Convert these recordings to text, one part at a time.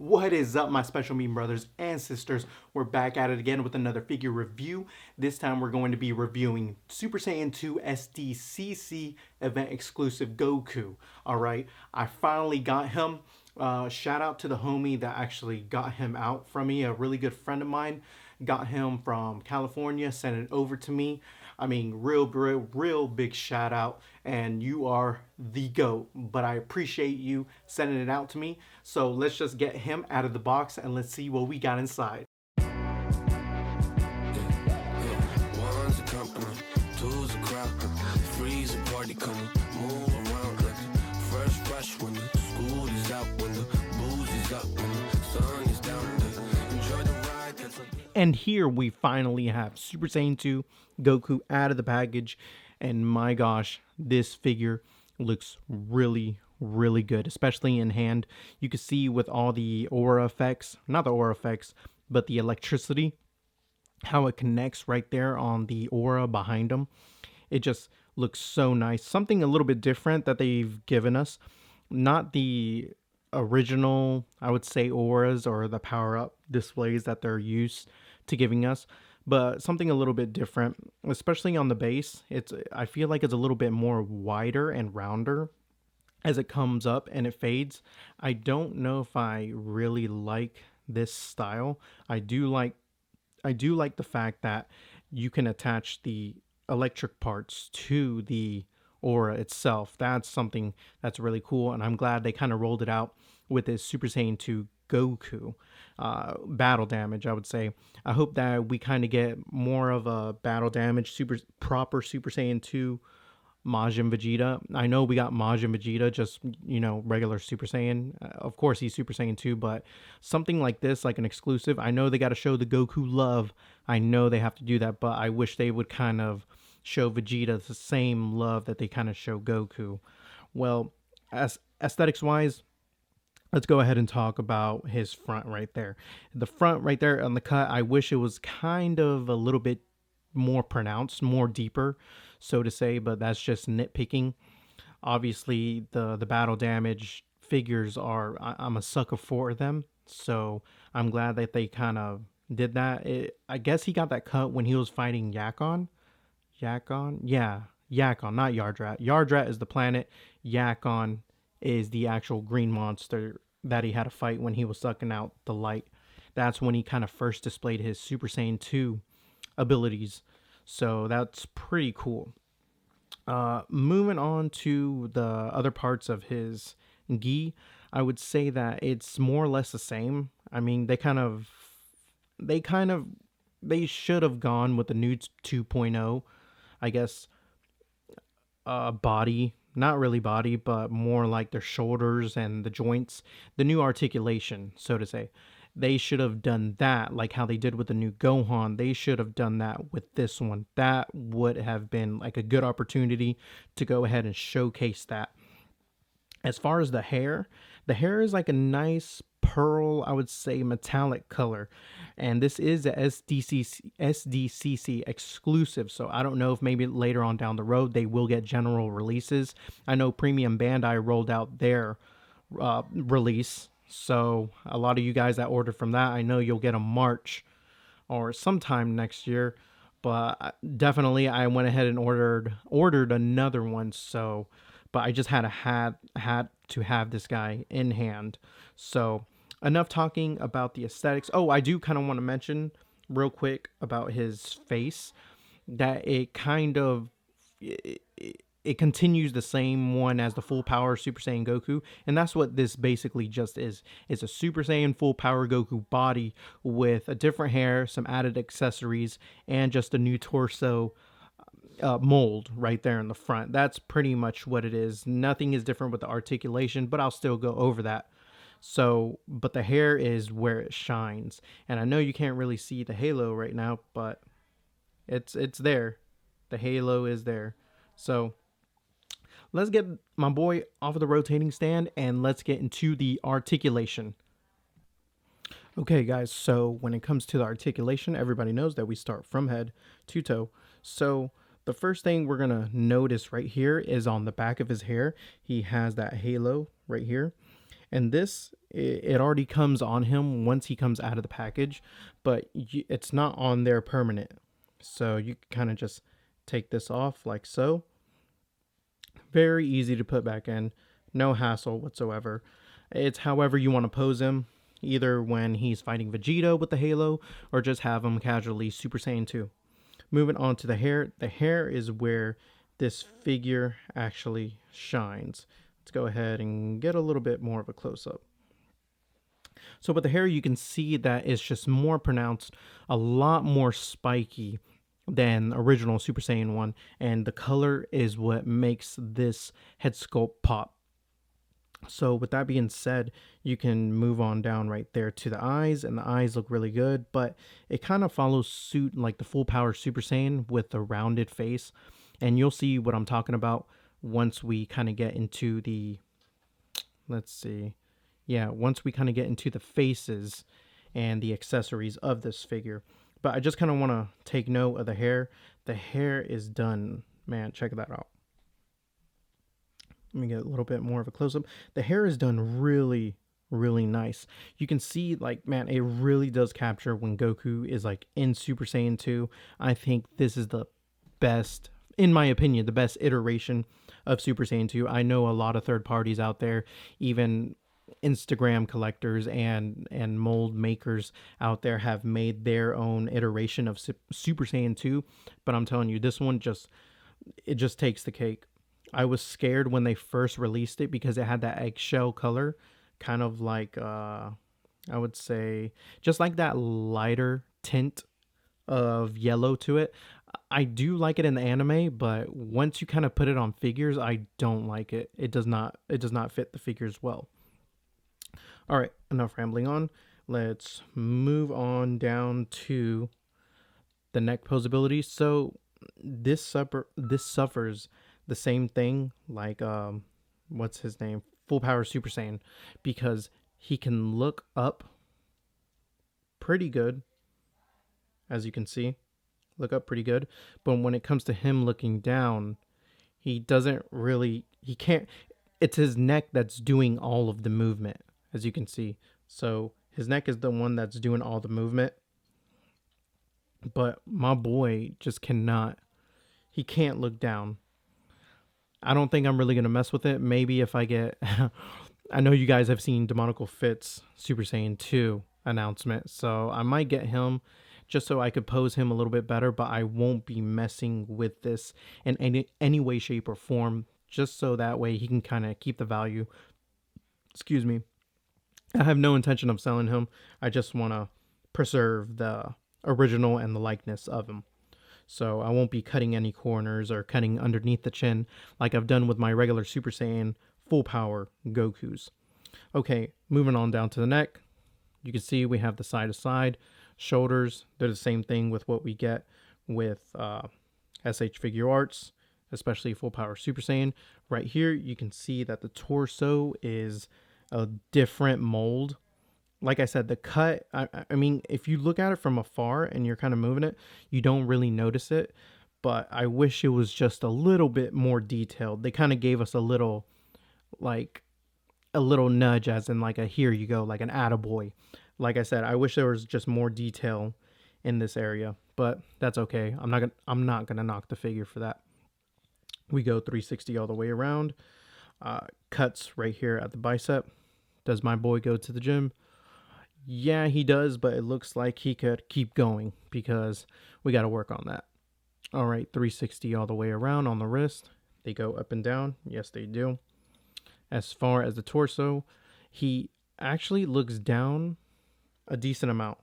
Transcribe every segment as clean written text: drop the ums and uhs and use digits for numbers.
What is up, my special mean brothers and sisters? We're back at it again with another figure review. This time we're going to be reviewing Super Saiyan 2 SDCC event exclusive Goku. Alright, I finally got him. Shout out to the homie that actually got him out from me. A really good friend of mine got him from California, sent it over to me. I mean, real big shout out, and you are the GOAT. But I appreciate you sending it out to me. So let's just get him out of the box and let's see what we got inside. One's a company, two's a crowd, three's a party coming, move around like fresh when the school is out, when the booze is up, when the sun is down, enjoy the ride. And here we finally have Super Saiyan 2 Goku out of the package. And my gosh, this figure looks really good, especially in hand. You can see with all the aura effects, not the aura effects, but the electricity, how it connects right there on the aura behind him. It just looks so nice. Something a little bit different that they've given us. Not the original, I would say, auras or the power-up displays that they're used to giving us, but something a little bit different, especially on the base. I feel like it's a little bit more wider and rounder as it comes up and it fades. I don't know if I really like this style. I do like the fact that you can attach the electric parts to the aura itself. That's something that's really cool, and I'm glad they kind of rolled it out with this Super Saiyan 2 Goku battle damage. I would say I hope that we kind of get more of a battle damage proper Super Saiyan 2 Majin Vegeta. I know we got Majin Vegeta, just, you know, regular Super Saiyan. Of course, he's Super Saiyan 2, but something like this, like an exclusive. I know they got to show the Goku love. I know they have to do that, but I wish they would kind of show Vegeta the same love that they kind of show Goku. Well, as aesthetics wise, let's go ahead and talk about his front right there. The front right there on the cut, I wish it was kind of a little bit more pronounced, more deeper, so to say, but that's just nitpicking. Obviously, the battle damage figures I'm a sucker for them, so I'm glad that they kind of did that. I guess he got that cut when he was fighting Yakon. Yeah, Yakon, not Yardrat. Yardrat is the planet. Yakon is the actual green monster that he had to fight when he was sucking out the light. That's when he kind of first displayed his Super Saiyan 2 abilities. So that's pretty cool. Moving on to the other parts of his gi, I would say that it's more or less the same. I mean, they should have gone with the new 2.0, I guess, body, not really body, but more like their shoulders and the joints, the new articulation, so to say. They should have done that like how they did with the new Gohan. They should have done that with this one. That would have been like a good opportunity to go ahead and showcase that. As far as the hair is like a nice pearl, I would say, metallic color. And this is a SDCC exclusive, so I don't know if maybe later on down the road they will get general releases. I know Premium Bandai rolled out their release, so a lot of you guys that ordered from that, I know you'll get a March or sometime next year. But definitely I went ahead and ordered another one, so but I just had to have this guy in hand. So enough talking about the aesthetics. Oh, I do kind of want to mention real quick about his face, that it kind of it continues the same one as the full power Super Saiyan Goku, and that's what this basically just is. It's a Super Saiyan full power Goku body with a different hair, some added accessories, and just a new torso mold right there in the front. That's pretty much what it is. Nothing is different with the articulation, but I'll still go over that. So, but the hair is where it shines, and I know you can't really see the halo right now, but it's there. The halo is there. So let's get my boy off of the rotating stand and let's get into the articulation. Okay, guys, so when it comes to the articulation, everybody knows that we start from head to toe. So the first thing we're going to notice right here is on the back of his hair. He has that halo right here. And this, it already comes on him once he comes out of the package, but it's not on there permanent. So you kind of just take this off like so. Very easy to put back in, no hassle whatsoever. It's however you want to pose him, either when he's fighting Vegeta with the halo, or just have him casually Super Saiyan 2. Moving on to the hair is where this figure actually shines. Let's go ahead and get a little bit more of a close-up. So with the hair, you can see that it's just more pronounced, a lot more spiky than original Super Saiyan 1, and the color is what makes this head sculpt pop. So with that being said, you can move on down right there to the eyes, and the eyes look really good, but it kind of follows suit like the full power Super Saiyan with the rounded face. And you'll see what I'm talking about once we kind of get into the, let's see. Yeah, once we kind of get into the faces and the accessories of this figure. But I just kind of want to take note of the hair. The hair is done. Man, check that out. Let me get a little bit more of a close-up. The hair is done really, really nice. You can see, like, man, it really does capture when Goku is, like, in Super Saiyan 2. I think this is the best, in my opinion, the best iteration of Super Saiyan 2. I know a lot of third parties out there, even Instagram collectors and mold makers out there have made their own iteration of Super Saiyan 2, but I'm telling you, this one just takes the cake. I was scared when they first released it because it had that eggshell color, kind of like I would say just like that lighter tint of yellow to it. I do like it in the anime, but once you kind of put it on figures, I don't like it. It does not fit the figures well. All right, enough rambling on. Let's move on down to the neck posability. So this suffers the same thing like what's his name? Full Power Super Saiyan, because he can look up pretty good, as you can see. Look up pretty good, but when it comes to him looking down, he can't. It's his neck that's doing all of the movement, as you can see. So his neck is the one that's doing all the movement, but my boy just he can't look down. I don't think I'm really going to mess with it. Maybe if I get I know you guys have seen Demonical Fit's Super Saiyan 2 announcement, so I might get him just so I could pose him a little bit better, but I won't be messing with this in any way, shape, or form, just so that way he can kind of keep the value. Excuse me. I have no intention of selling him. I just want to preserve the original and the likeness of him. So I won't be cutting any corners or cutting underneath the chin like I've done with my regular Super Saiyan full power Gokus. Okay, moving on down to the neck. You can see we have the side to side. Shoulders, they're the same thing with what we get with SH Figuarts, especially full power Super Saiyan. Right here, you can see that the torso is a different mold. Like I said, the cut, I mean, if you look at it from afar and you're kind of moving it, you don't really notice it. But I wish it was just a little bit more detailed. They kind of gave us a little nudge, as in like a here you go, like an attaboy. Like I said, I wish there was just more detail in this area, but that's okay. I'm not gonna knock the figure for that. We go 360 all the way around. Cuts right here at the bicep. Does my boy go to the gym? Yeah, he does, but it looks like he could keep going because we got to work on that. All right, 360 all the way around on the wrist. They go up and down. Yes, they do. As far as the torso, he actually looks down a decent amount.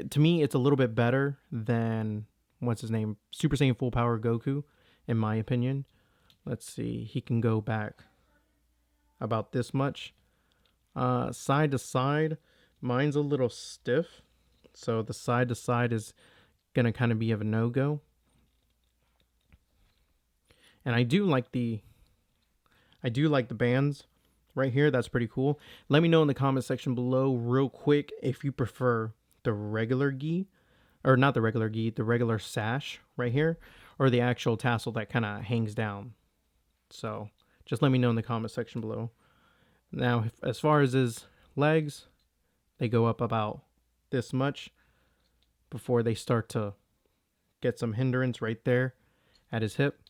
To me, it's a little bit better than, what's his name? Super Saiyan Full Power Goku, in my opinion. Let's see. He can go back about this much. Side to side, mine's a little stiff. So the side to side is going to kind of be of a no-go. And I do like the bands right here. That's pretty cool. Let me know in the comment section below real quick if you prefer the regular gi, or not the regular gi, the regular sash right here, or the actual tassel that kind of hangs down. So just let me know in the comment section below. Now, as far as his legs, they go up about this much before they start to get some hindrance right there at his hip.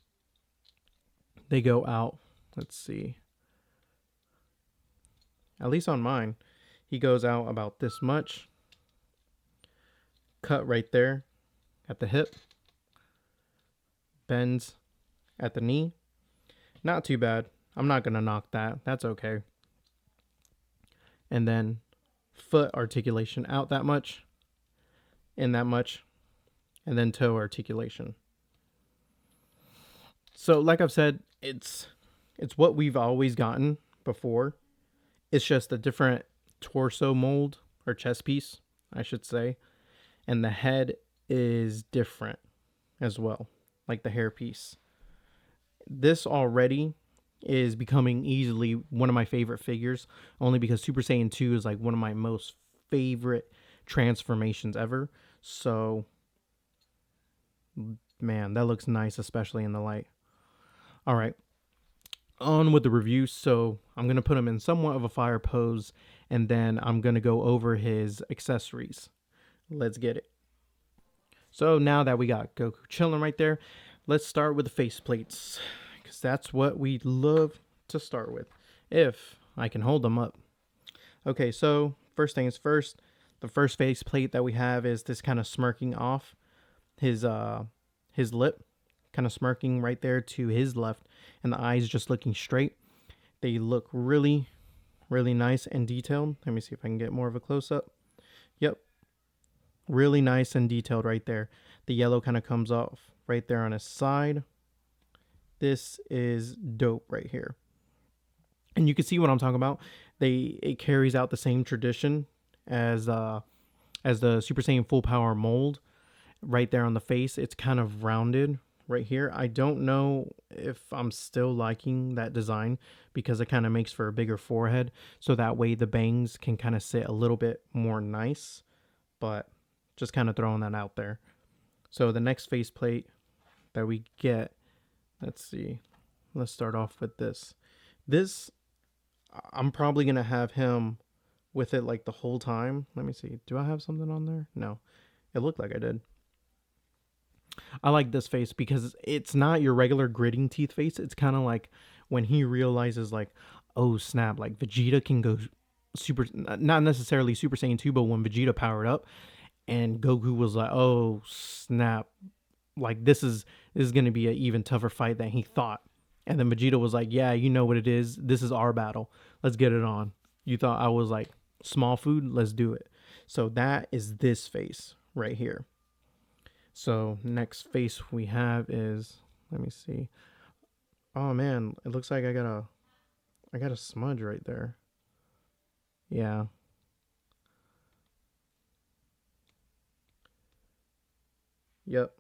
They go out, let's see, at least on mine, he goes out about this much, cut right there at the hip, bends at the knee. Not too bad. I'm not going to knock that. That's okay. And then foot articulation out that much, in that much, and then toe articulation. So like I've said, it's what we've always gotten before. It's just a different torso mold, or chest piece, I should say. And the head is different as well, like the hair piece. This already is becoming easily one of my favorite figures, only because Super Saiyan 2 is like one of my most favorite transformations ever. So, man, that looks nice, especially in the light. All right, on with the review. So I'm going to put him in somewhat of a fire pose, and then I'm going to go over his accessories. Let's get it. So now that we got Goku chilling right there, let's start with the faceplates, because that's what we love to start with, if I can hold them up. Okay, so first things first, the first faceplate that we have is this kind of smirking off his lip, kind of smirking right there to his left, and the eyes just looking straight. They look really, really nice and detailed. Let me see if I can get more of a close-up. Yep. Really nice and detailed right there. The yellow kind of comes off right there on his side. This is dope right here. And you can see what I'm talking about. It carries out the same tradition as the Super Saiyan Full Power mold right there on the face. It's kind of rounded right here. I don't know if I'm still liking that design, because it kind of makes for a bigger forehead, so that way the bangs can kind of sit a little bit more nice. But just kind of throwing that out there. So the next faceplate that we get, let's see. Let's start off with this. This, I'm probably going to have him with it like the whole time. Let me see. Do I have something on there? No. It looked like I did. I like this face because it's not your regular gritting teeth face. It's kind of like when he realizes, like, oh snap, like Vegeta can go super, not necessarily Super Saiyan 2, but when Vegeta powered up, and Goku was like, oh snap, like this is going to be an even tougher fight than he thought. And then Vegeta was like, yeah, you know what it is. This is our battle. Let's get it on. You thought I was like small food? Let's do it. So that is this face right here. So next face we have is, let me see. Oh man, it looks like I got a smudge right there. Yeah. Yep.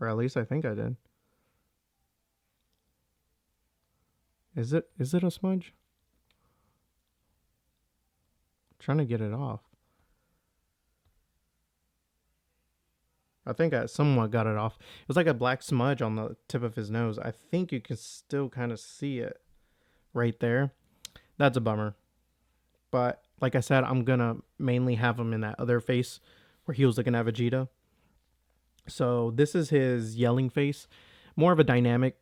Or at least I think I did. Is it a smudge? I'm trying to get it off. I think I somewhat got it off. It was like a black smudge on the tip of his nose. I think you can still kind of see it right there. That's a bummer. But like I said, I'm going to mainly have him in that other face where he was looking at Vegeta. So this is his yelling face. More of a dynamic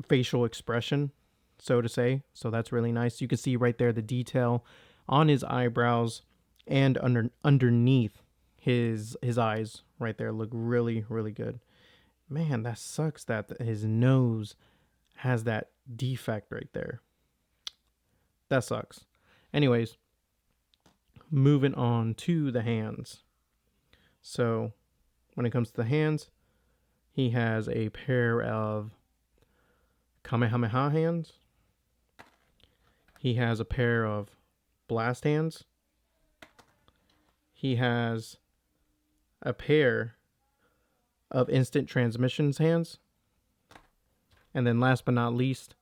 facial expression, so to say. So that's really nice. You can see right there the detail on his eyebrows and underneath his eyes right there look really, really good. Man, that sucks that his nose has that defect right there. That sucks. Anyways, moving on to the hands. So when it comes to the hands, he has a pair of Kamehameha hands. He has a pair of blast hands. He has a pair of instant transmissions hands. And then last but not least,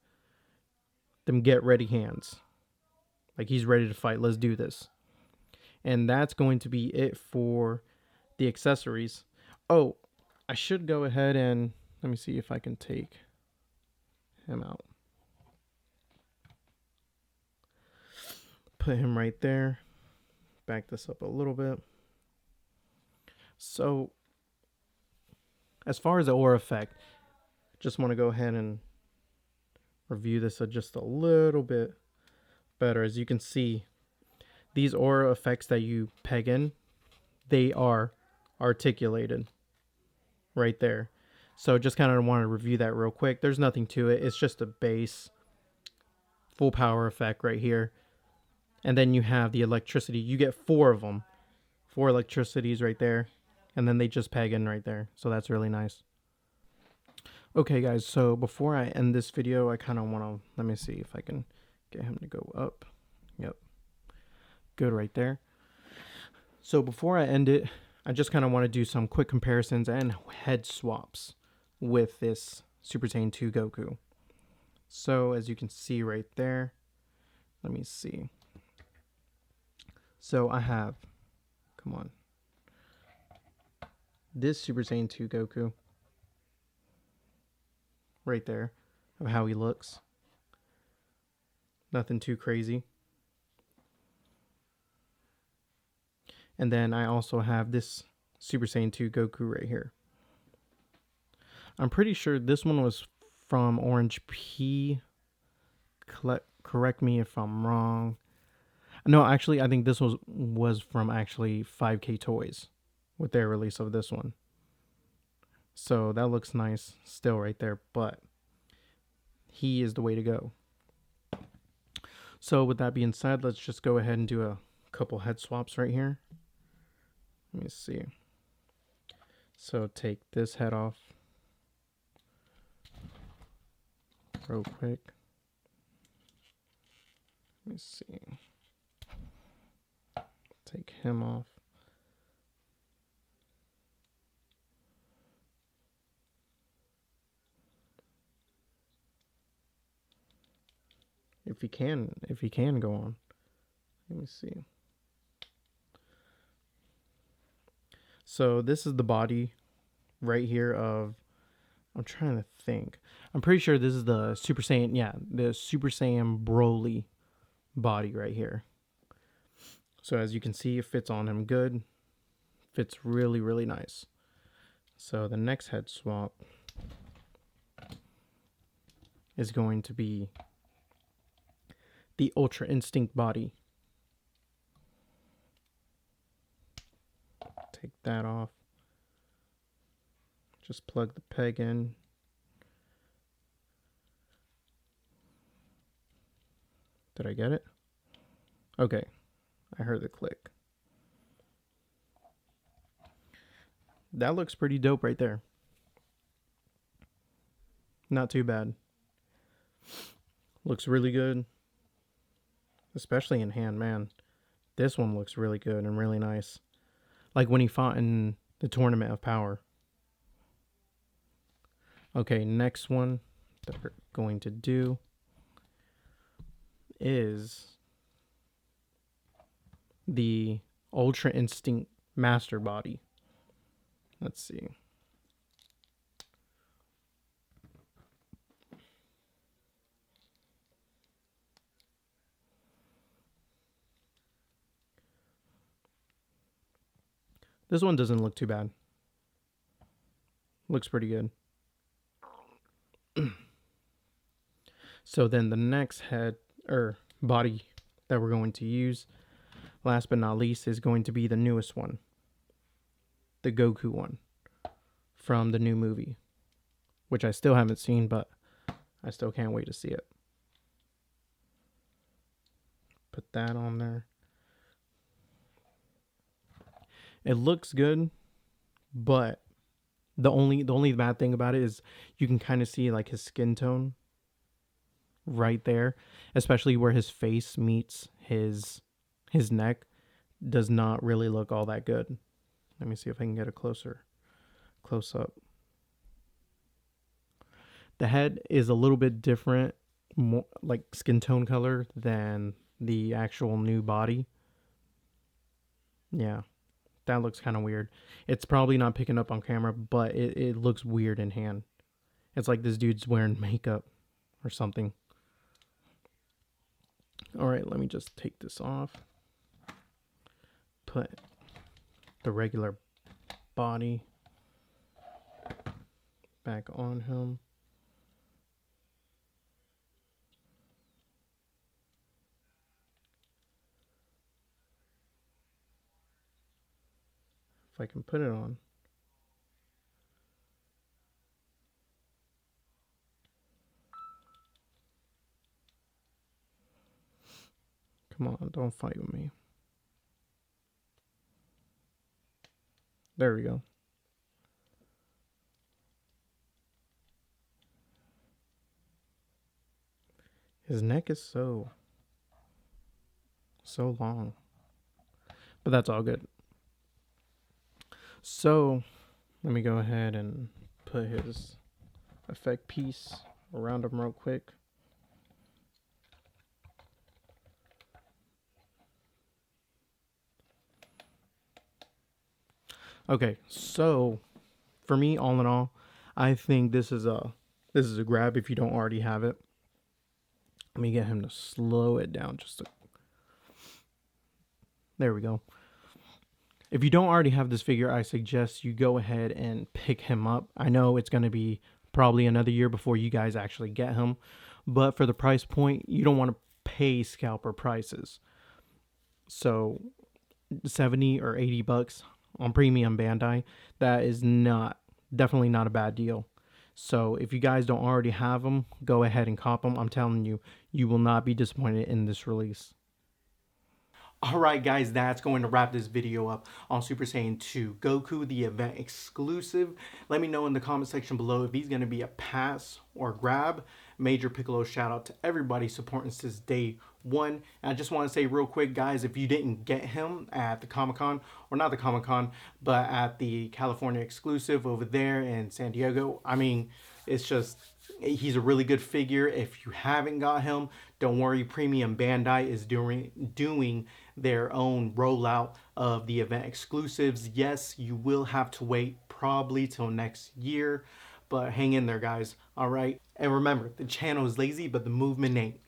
them get ready hands. Like he's ready to fight. Let's do this. And that's going to be it for the accessories. Oh, I should go ahead and let me see if I can take him out. put him right there. Back this up a little bit. So, as far as the aura effect, just want to go ahead and review this just a little bit better. As you can see, these aura effects that you peg in, they are articulated right there. So just kind of want to review that real quick. There's nothing to it. It's just a base full power effect right here. And then you have the electricity. You get 4 of them. 4 electricities right there. And then they just peg in right there. So that's really nice. Okay, guys. So before I end this video, I kind of want to... Let me see if I can get him to go up. Yep. Good right there. So before I end it, I just kind of want to do some quick comparisons and head swaps with this Super Saiyan 2 Goku. So as you can see right there, let me see. So I have, come on, this Super Saiyan 2 Goku right there of how he looks. Nothing too crazy. And then I also have this Super Saiyan 2 Goku right here. I'm pretty sure this one was from Orange P. Correct me if I'm wrong. No, actually, I think this was from actually 5K Toys with their release of this one. So that looks nice still right there, but he is the way to go. So with that being said, let's just go ahead and do a couple head swaps right here. Let me see. So take this head off real quick. Let me see. Take him off. If he can go on. Let me see. So this is the body right here of, I'm trying to think. I'm pretty sure this is the Super Saiyan, yeah, the Super Saiyan Broly body right here. So as you can see, it fits on him good. Fits really, really nice. So the next head swap is going to be the Ultra Instinct body. Take that off. Just plug the peg in. Did I get it? Okay. I heard the click. That looks pretty dope right there. Not too bad. Looks really good. Especially in hand, man. This one looks really good and really nice. Like when he fought in the Tournament of Power. Okay, next one that we're going to do is the Ultra Instinct Master Body. Let's see. This one doesn't look too bad. Looks pretty good. So then the next head or body that we're going to use, last but not least, is going to be the newest one. The Goku one from the new movie, which I still haven't seen, but I still can't wait to see it. Put that on there. It looks good, but the only bad thing about it is you can kind of see like his skin tone right there, especially where his face meets his neck. Does not really look all that good. Let me see if I can get a close up. The head is a little bit different, more like skin tone color than the actual new body. Yeah. That looks kind of weird. It's probably not picking up on camera, but it looks weird in hand. It's like this dude's wearing makeup or something. All right, let me just take this off. Put the regular body back on him. If I can put it on. Come on, don't fight with me. There we go. His neck is so long. But that's all good. So, let me go ahead and put his effect piece around him real quick. Okay, so for me, all in all, I think this is a grab if you don't already have it. Let me get him to slow it down just a... There we go. If you don't already have this figure, I suggest you go ahead and pick him up. I know it's going to be probably another year before you guys actually get him, but for the price point, you don't want to pay scalper prices. So 70 or 80 bucks on premium Bandai, that is definitely not a bad deal. So if you guys don't already have them, go ahead and cop them. I'm telling you, you will not be disappointed in this release. Alright guys, that's going to wrap this video up on Super Saiyan 2 Goku, the event exclusive. Let me know in the comment section below if he's going to be a pass or grab. Major Piccolo shout out to everybody supporting since day one. And I just want to say real quick guys, if you didn't get him at the Comic-Con, or not the Comic-Con, but at the California exclusive over there in San Diego, I mean, it's just... he's a really good figure. If you haven't got him, don't worry. Premium Bandai is doing their own rollout of the event exclusives. Yes, you will have to wait probably till next year, but hang in there, guys. All right. And remember, the channel is lazy, but the movement ain't.